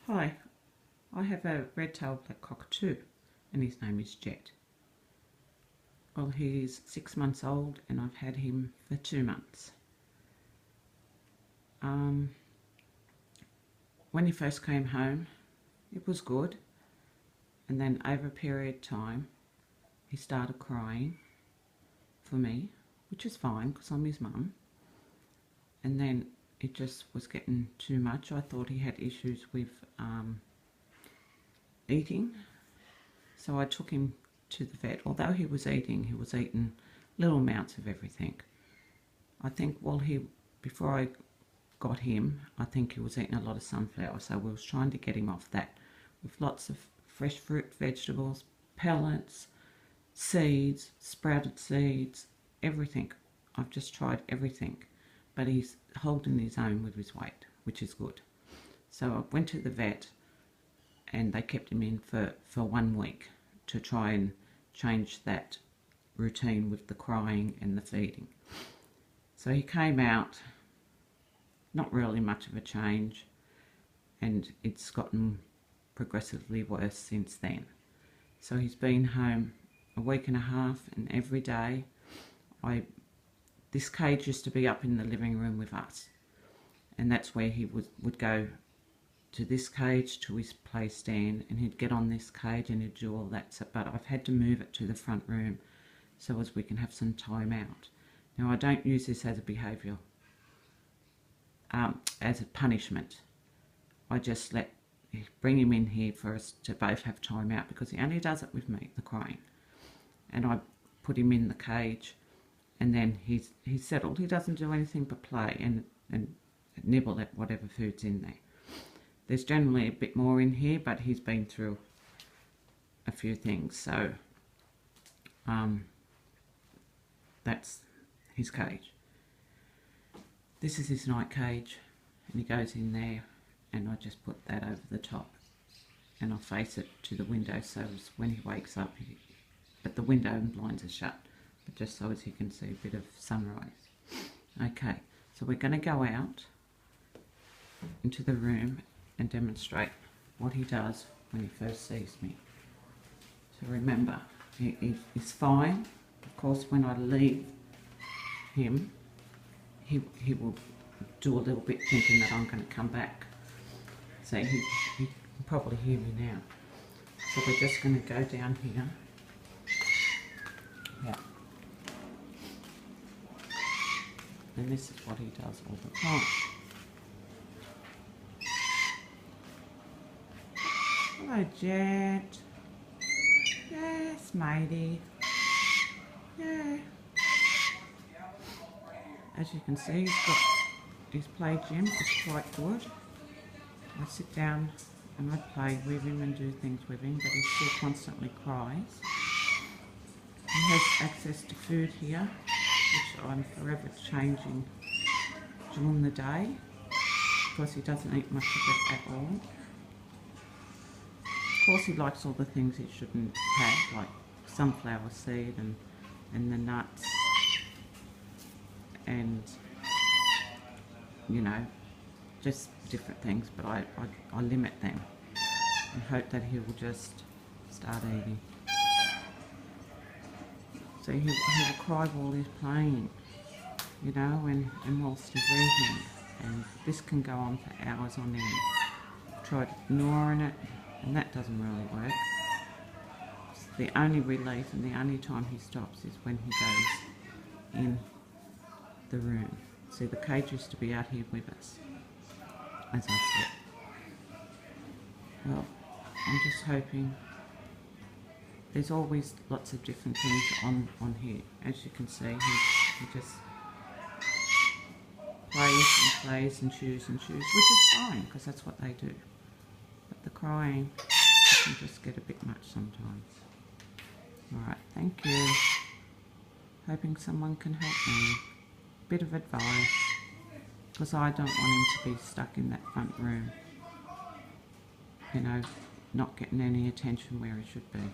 Hi, I have a red-tailed black cockatoo and his name is Jet. Well, he's 6 months old and I've had him for 2 months. When he first came home, it was good, and then over a period of time he started crying for me, which is fine because I'm his mum, and then it just was getting too much. I thought he had issues with eating, so I took him to the vet. Although he was eating little amounts of everything. I think before I got him, I think he was eating a lot of sunflower, so we was trying to get him off that with lots of fresh fruit, vegetables, pellets, seeds, sprouted seeds, everything. I've just tried everything, but he's holding his own with his weight, which is good. So I went to the vet and they kept him in for 1 week to try and change that routine with the crying and the feeding. So he came out, not really much of a change, and it's gotten progressively worse since then. So he's been home a week and a half, and every day this cage used to be up in the living room with us, and that's where he would go to this cage, to his play stand, and he'd get on this cage and he'd do all that. But I've had to move it to the front room so as we can have some time out. Now, I don't use this as a behaviour, as a punishment. I just bring him in here for us to both have time out, because he only does it with me, the crying. And I put him in the cage, and then he's settled. He doesn't do anything but play and nibble at whatever food's in there. There's generally a bit more in here, but he's been through a few things, so that's his cage. This is his night cage, and he goes in there, and I just put that over the top, and I face it to the window, so when he wakes up, but the window and blinds are shut, but just so as he can see a bit of sunrise. Okay, so we're going to go out into the room and demonstrate what he does when he first sees me. So remember, he's fine. Of course, when I leave him, he will do a little bit thinking that I'm going to come back. So he can probably hear me now. So we're just going to go down here. Yeah. And this is what he does all the time. Hello, Jet. Yes, matey. Yeah. As you can see, he's got his play gym. It's quite good. I sit down and I play with him and do things with him, but he still constantly cries. He has access to food here, which I'm forever changing during the day, because he doesn't eat much of it at all. Of course, he likes all the things he shouldn't have, like sunflower seed and the nuts, and you know, just different things, but I limit them and hope that he will just start eating. So he will cry while he's playing, you know, and whilst he's eating, and this can go on for hours on end. Tried ignoring it, and that doesn't really work. The only relief and the only time he stops is when he goes in the room. See, the cage used to be out here with us, as I said. Well, I'm just hoping. There's always lots of different things on here. As you can see, he just plays and chews, which is fine, because that's what they do. But the crying can just get a bit much sometimes. Alright, thank you. Hoping someone can help me. Bit of advice, because I don't want him to be stuck in that front room, you know, not getting any attention where he should be.